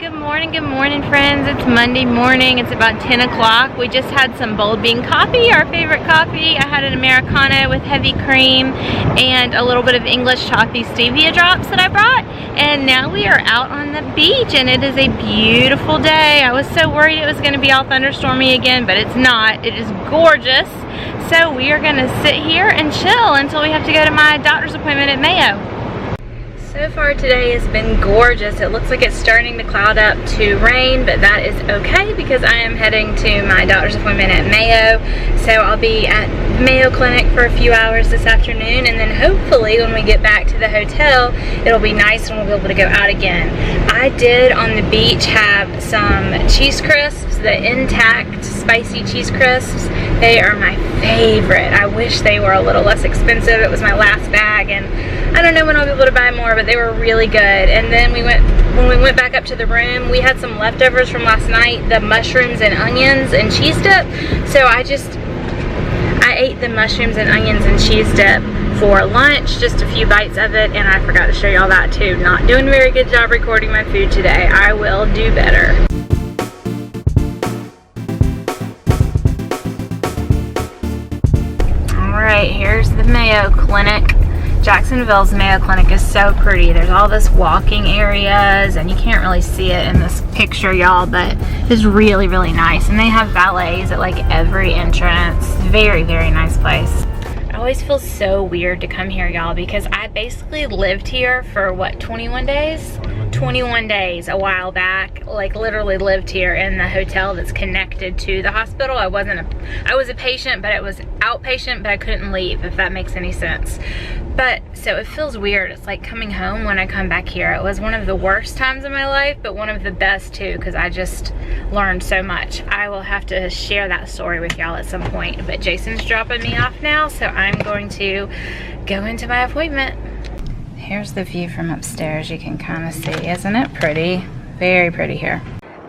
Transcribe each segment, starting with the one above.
Good morning friends. It's Monday morning. It's about 10 o'clock. We just had some bold bean coffee, our favorite coffee. I had an Americano with heavy cream and a little bit of English toffee stevia drops that I brought. And now we are out on the beach and it is a beautiful day. I was so worried it was going to be all thunderstormy again, but it's not. It is gorgeous. So we are going to sit here and chill until we have to go to my doctor's appointment at Mayo. So far today has been gorgeous. It looks like it's starting to cloud up to rain, but that is okay because I am heading to my doctor's appointment at Mayo. So I'll be at Mayo Clinic for a few hours this afternoon, and then hopefully when we get back to the hotel, it'll be nice and we'll be able to go out again. I did on the beach have some cheese crisps, the intact spicy cheese crisps. They are my favorite. I wish they were a little less expensive. It was my last bag, and I don't know when I'll be able to buy more, but they were really good. And then when we went back up to the room, we had some leftovers from last night, the mushrooms and onions and cheese dip. So I ate the mushrooms and onions and cheese dip for lunch, just a few bites of it, and I forgot to show y'all that too. Not doing a very good job recording my food today. I will do better. Alright, here's the Mayo Clinic. Jacksonville's Mayo Clinic is so pretty. There's all this walking areas, and you can't really see it in this picture, y'all, but it's really, really nice. And they have valets at like every entrance. Very, very nice place. I always feel so weird to come here, y'all, because I basically lived here for what, 21 days? 21 days a while back. Like literally lived here in the hotel that's connected to the hospital. I was a patient, but it was outpatient, but I couldn't leave, if that makes any sense. But so it feels weird. It's like coming home when I come back here. It was one of the worst times of my life, but one of the best too, because I just learned so much. I will have to share that story with y'all at some point, but Jason's dropping me off now, so I'm going to go into my appointment. Here's the view from upstairs. You can kind of see, isn't it pretty? Very pretty here.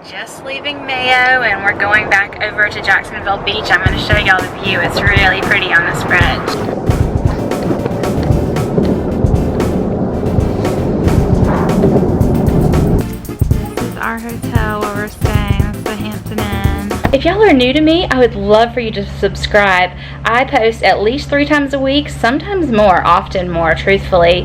Just leaving Mayo and we're going back over to Jacksonville Beach. I'm going to show y'all the view. It's really pretty on this bridge. Our hotel where we're staying. That's the Hampton Inn. If y'all are new to me, I would love for you to subscribe. I post at least 3 times a week, sometimes more, often more, truthfully.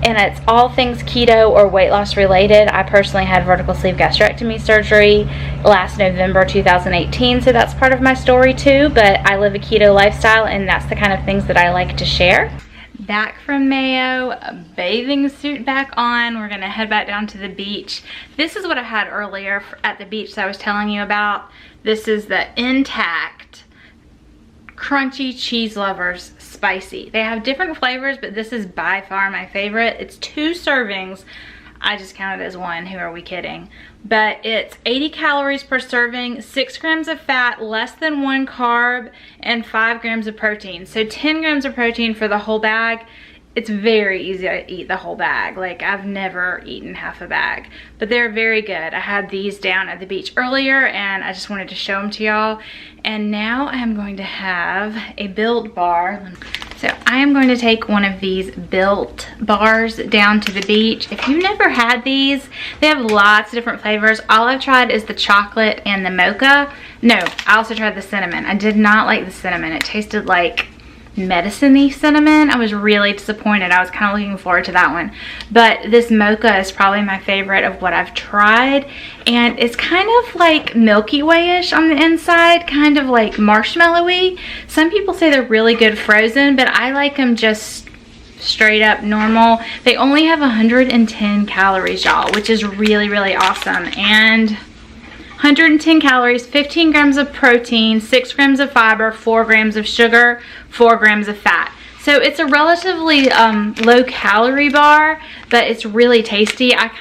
And it's all things keto or weight loss related. I personally had vertical sleeve gastrectomy surgery last November 2018, so that's part of my story too. But I live a keto lifestyle, and that's the kind of things that I like to share. Back from Mayo, a bathing suit back on. We're gonna head back down to the beach. This is what I had earlier at the beach that I was telling you about. This is the intact crunchy cheese lovers spicy. They have different flavors, but this is by far my favorite. It's 2 servings. I just counted as 1. Who are we kidding? But it's 80 calories per serving, 6 grams of fat, less than 1 carb, and 5 grams of protein. So 10 grams of protein for the whole bag. It's very easy to eat the whole bag. Like, I've never eaten half a bag, but they're very good. I had these down at the beach earlier and I just wanted to show them to y'all. And now I'm going to have a Built bar. So I am going to take one of these Built bars down to the beach. If you've never had these, they have lots of different flavors. All I've tried is the chocolate and the mocha. No, I also tried the cinnamon. I did not like the cinnamon. It tasted like medicine-y cinnamon. I was really disappointed. I was kind of looking forward to that one. But this mocha is probably my favorite of what I've tried. And it's kind of like Milky Way-ish on the inside, kind of like marshmallowy. Some people say they're really good frozen, but I like them just straight up normal. They only have 110 calories, y'all, which is really, really awesome. And 110 calories, 15 grams of protein, 6 grams of fiber, 4 grams of sugar, 4 grams of fat. So it's a relatively low calorie bar, but it's really tasty. I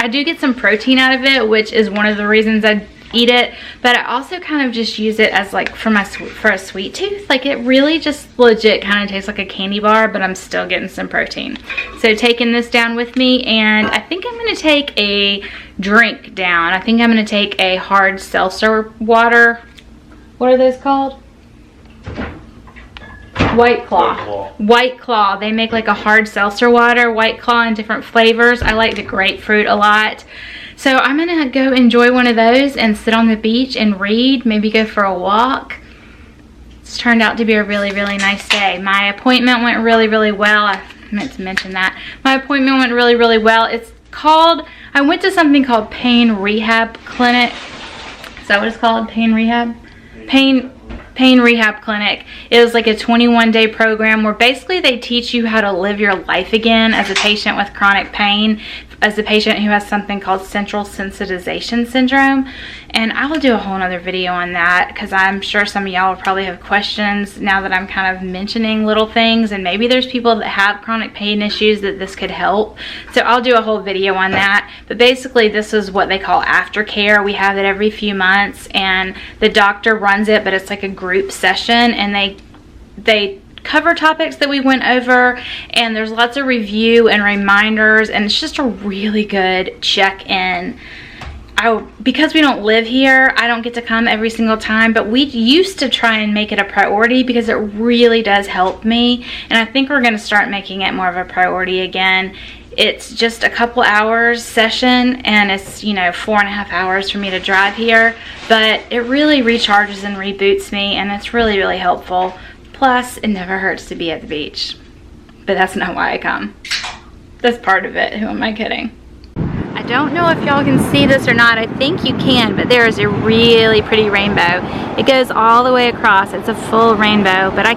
do get some protein out of it, which is one of the reasons I eat it, but I also kind of just use it as like for a sweet tooth. Like, it really just legit kind of tastes like a candy bar, but I'm still getting some protein. So taking this down with me, and I think I'm going to take a drink down. I think I'm going to take a hard seltzer water. What are those called? White Claw. White Claw. They make like a hard seltzer water, White Claw, in different flavors. I like the grapefruit a lot. So I'm gonna go enjoy one of those and sit on the beach and read, maybe go for a walk. It's turned out to be a really, really nice day. My appointment went really, really well. I meant to mention that. My appointment went really, really well. It's called, I went to something called Pain Rehab Clinic. Is that what it's called? Pain Rehab? Pain Rehab Clinic. It was like a 21-day program where basically they teach you how to live your life again as a patient with chronic pain, as a patient who has something called central sensitization syndrome. And I will do a whole nother video on that because I'm sure some of y'all will probably have questions now that I'm kind of mentioning little things, and maybe there's people that have chronic pain issues that this could help. So I'll do a whole video on that. But basically this is what they call aftercare. We have it every few months and the doctor runs it, but it's like a group session, and they cover topics that we went over, and there's lots of review and reminders, and it's just a really good check-in. Because we don't live here, I don't get to come every single time, but we used to try and make it a priority because it really does help me, and I think we're going to start making it more of a priority again. It's just a couple hours session, and it's, you know, 4.5 hours for me to drive here, but it really recharges and reboots me, and it's really, really helpful. Plus, it never hurts to be at the beach. But that's not why I come. That's part of it. Who am I kidding? I don't know if y'all can see this or not. I think you can, but there is a really pretty rainbow. It goes all the way across. It's a full rainbow, but I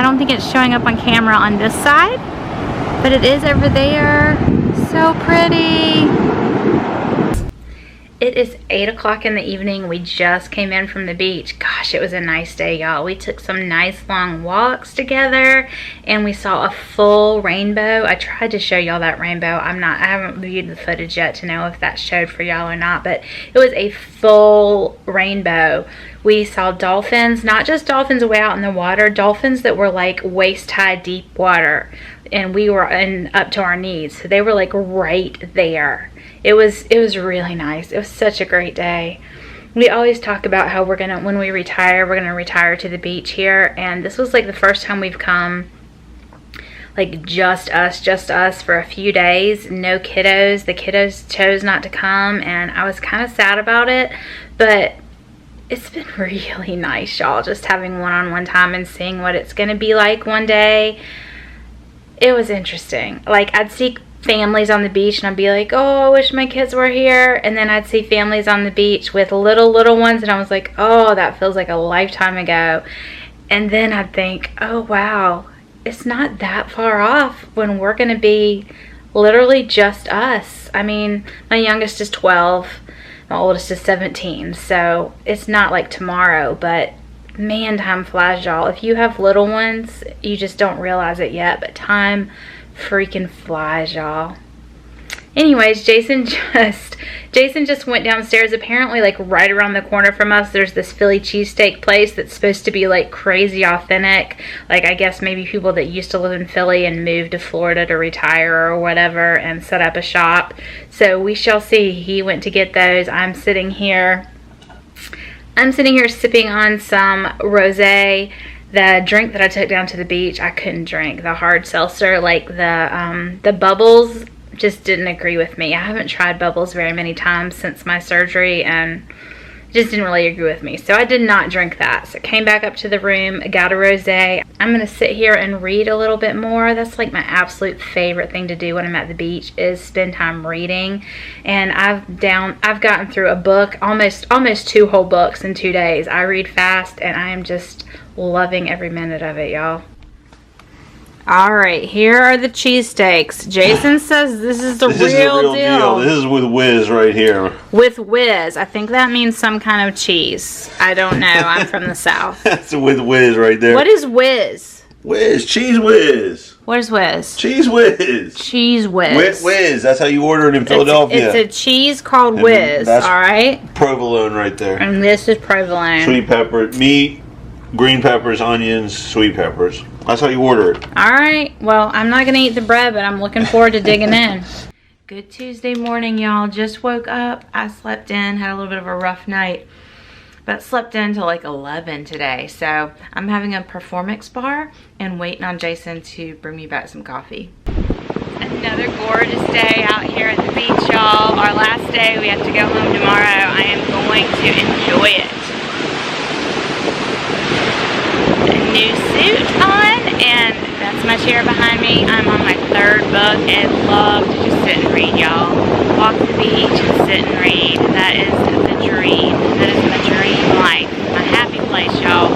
don't think it's showing up on camera on this side, but it is over there. So pretty. It is 8 o'clock in the evening. We just came in from the beach. Gosh, it was a nice day, y'all. We took some nice long walks together and we saw a full rainbow. I tried to show y'all that rainbow. I haven't viewed the footage yet to know if that showed for y'all or not, but it was a full rainbow. We saw dolphins, not just dolphins way out in the water, dolphins that were like waist-high deep water, and we were up to our knees. So they were like right there. It was really nice. It was such a great day. We always talk about how when we retire, we're gonna retire to the beach here, and this was like the first time we've come, like just us for a few days. No kiddos. The kiddos chose not to come, and I was kind of sad about it, but it's been really nice, y'all, just having one-on-one time and seeing what it's gonna be like one day. It was interesting. Like, I'd see families on the beach and I'd be like, oh, I wish my kids were here, and then I'd see families on the beach with little ones, and I was like, oh, that feels like a lifetime ago. And then I'd think, oh wow, it's not that far off when we're gonna be literally just us. I mean, my youngest is 12, my oldest is 17, so it's not like tomorrow, but man, time flies, y'all. If you have little ones, you just don't realize it yet, but time freaking flies, y'all. Anyways, Jason just went downstairs. Apparently, like right around the corner from us, there's this Philly cheesesteak place that's supposed to be like crazy authentic. Like, I guess maybe people that used to live in Philly and moved to Florida to retire or whatever and set up a shop. So we shall see. He went to get those. I'm sitting here sipping on some rosé. The drink that I took down to the beach, I couldn't drink. The hard seltzer, like the bubbles, just didn't agree with me. I haven't tried bubbles very many times since my surgery, and it just didn't really agree with me. So I did not drink that. So I came back up to the room, got a rosé. I'm gonna sit here and read a little bit more. That's like my absolute favorite thing to do when I'm at the beach, is spend time reading. And I've gotten through a book, almost 2 whole books in 2 days. I read fast, and I am just loving every minute of it, y'all. All right, here are the cheesesteaks. Jason says this is the real deal. This is with whiz right here. With whiz. I think that means some kind of cheese. I don't know. I'm from the South. That's with whiz right there. What is whiz? Whiz. Cheese whiz. What is whiz? Cheese whiz. Cheese whiz. Whiz. That's how you order it in Philadelphia. It's a cheese called whiz, all right? Provolone right there. And this is provolone. Sweet pepper, meat, green peppers, onions, sweet peppers. That's how you order it. All right. Well, I'm not going to eat the bread, but I'm looking forward to digging in. Good Tuesday morning, y'all. Just woke up. I slept in, had a little bit of a rough night, but slept in till like 11 today. So I'm having a performance bar and waiting on Jason to bring me back some coffee. And Another gorgeous day out here at the beach, y'all. Our last day, we have to go home tomorrow. I am going to enjoy it. A new suit on, and that's my chair behind me. I'm on my third book and love to just sit and read, y'all. Walk the beach and sit and read. That is the dream. That is my dream life. My happy place, y'all.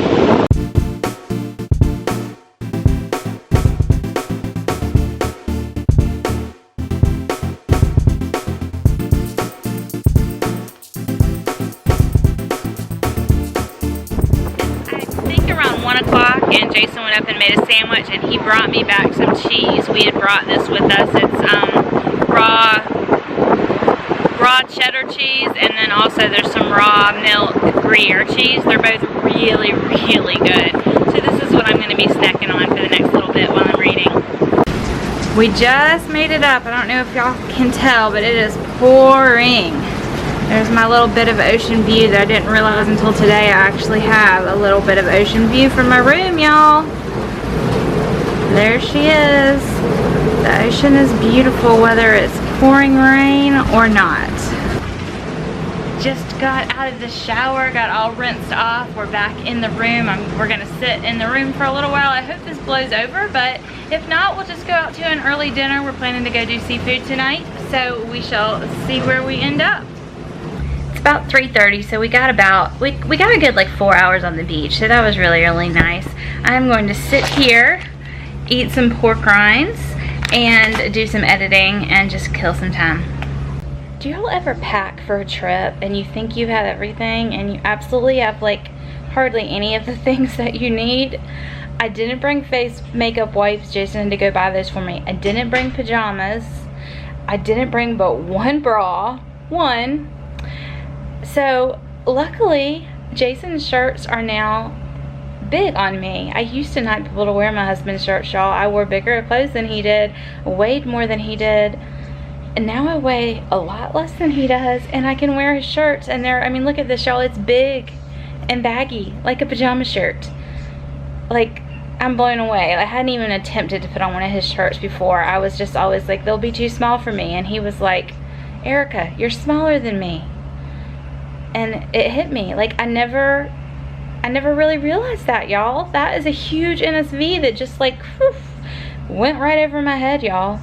And Jason went up and made a sandwich, and he brought me back some cheese. We had brought this with us. It's raw cheddar cheese, and then also there's some raw milk Gruyere cheese. They're both really, really good. So this is what I'm going to be snacking on for the next little bit while I'm reading. We just made it up. I don't know if y'all can tell, but it is pouring. There's my little bit of ocean view that I didn't realize until today. I actually have a little bit of ocean view from my room, y'all. There she is. The ocean is beautiful whether it's pouring rain or not. Just got out of the shower, got all rinsed off. We're back in the room. We're gonna sit in the room for a little while. I hope this blows over, but if not, we'll just go out to an early dinner. We're planning to go do seafood tonight, so we shall see where we end up. About 3:30, so we got a good like 4 hours on the beach, so that was really, really nice. I'm going to sit here, eat some pork rinds, and do some editing and just kill some time. Do y'all ever pack for a trip and you think you have everything and you absolutely have like hardly any of the things that you need? I didn't bring face makeup wipes. Jason had to go buy those for me. I didn't bring pajamas. I didn't bring but one bra. One. So luckily Jason's shirts are now big on me. I used to not be able to wear my husband's shirts, y'all. I wore bigger clothes than he did, weighed more than he did, and now I weigh a lot less than he does, and I can wear his shirts, and I mean, look at this, y'all. It's big and baggy like a pajama shirt. Like, I'm blown away. I hadn't even attempted to put on one of his shirts before. I was just always like, they'll be too small for me, and he was like, Erica, you're smaller than me. And it hit me. Like, I never really realized that, y'all. That is a huge NSV that just like whew, went right over my head, y'all.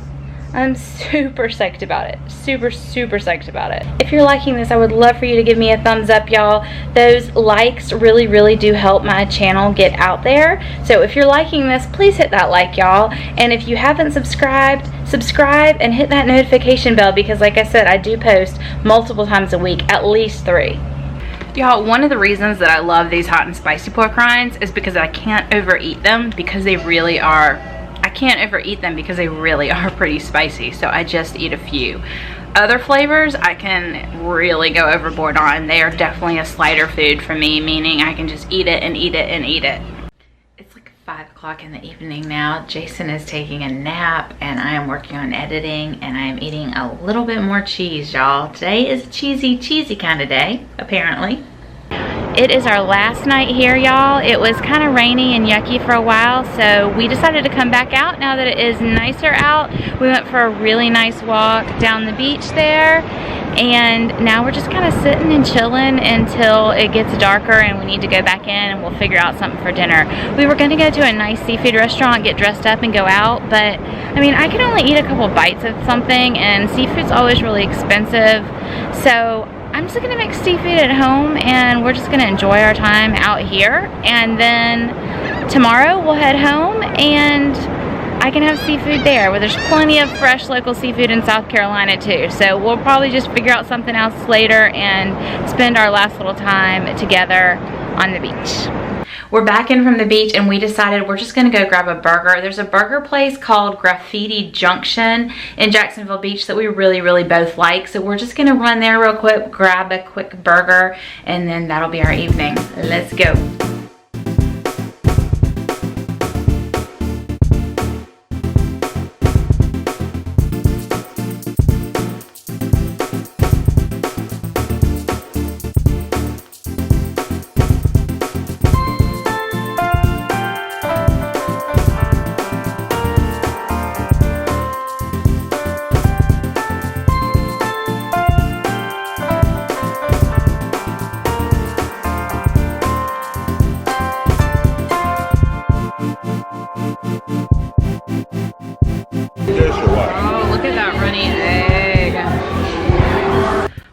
I'm super psyched about it. Super, super psyched about it. If you're liking this, I would love for you to give me a thumbs up, y'all. Those likes really, really do help my channel get out there. So if you're liking this, please hit that like, y'all. And if you haven't subscribed, subscribe and hit that notification bell, because like I said, I do post multiple times a week, at least 3. Y'all, one of the reasons that I love these hot and spicy pork rinds is because I can't overeat them, because they really are pretty spicy, so I just eat a few. Other flavors I can really go overboard on. They are definitely a slider food for me, meaning I can just eat it and eat it and eat it. It's like 5 o'clock in the evening now. Jason is taking a nap and I am working on editing, and I am eating a little bit more cheese, y'all. Today is a cheesy kind of day, apparently. It is our last night here, y'all. It was kind of rainy and yucky for a while, so we decided to come back out now that it is nicer out. We went for a really nice walk down the beach there, and now we're just kind of sitting and chilling until it gets darker and we need to go back in, and we'll figure out something for dinner. We were going to go to a nice seafood restaurant, get dressed up and go out, but I mean, I can only eat a couple bites of something, and seafood's always really expensive, so I'm just gonna make seafood at home, and we're just gonna enjoy our time out here, and then tomorrow we'll head home and I can have seafood there, where there's plenty of fresh local seafood in South Carolina too. So we'll probably just figure out something else later and spend our last little time together on the beach. We're back in from the beach, and we decided we're just gonna go grab a burger. There's a burger place called Graffiti Junction in Jacksonville Beach that we really, really both like. So we're just gonna run there real quick, grab a quick burger, and then that'll be our evening. Let's go.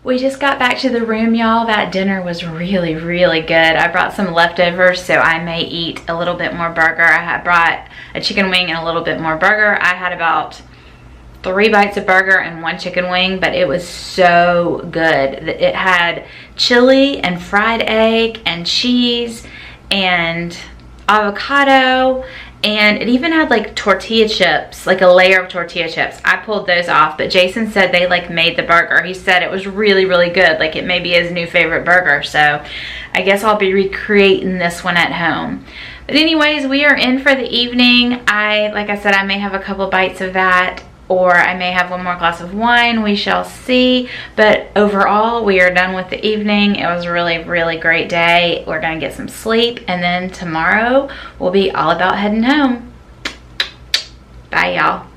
We just got back to the room, y'all. That dinner was really, really good. I brought some leftovers, so I may eat a little bit more burger. I had brought a chicken wing and a little bit more burger. I had about 3 bites of burger and 1 chicken wing, but it was so good. It had chili and fried egg and cheese and avocado, and it even had like tortilla chips, like a layer of tortilla chips. I pulled those off, but Jason said they like made the burger. He said it was really, really good. Like it may be his new favorite burger. So I guess I'll be recreating this one at home. But anyways, we are in for the evening. Like I said, I may have a couple bites of that, or I may have 1 more glass of wine. We shall see. But overall, we are done with the evening. It was a really, really great day. We're gonna get some sleep, and then tomorrow will be all about heading home. Bye, y'all.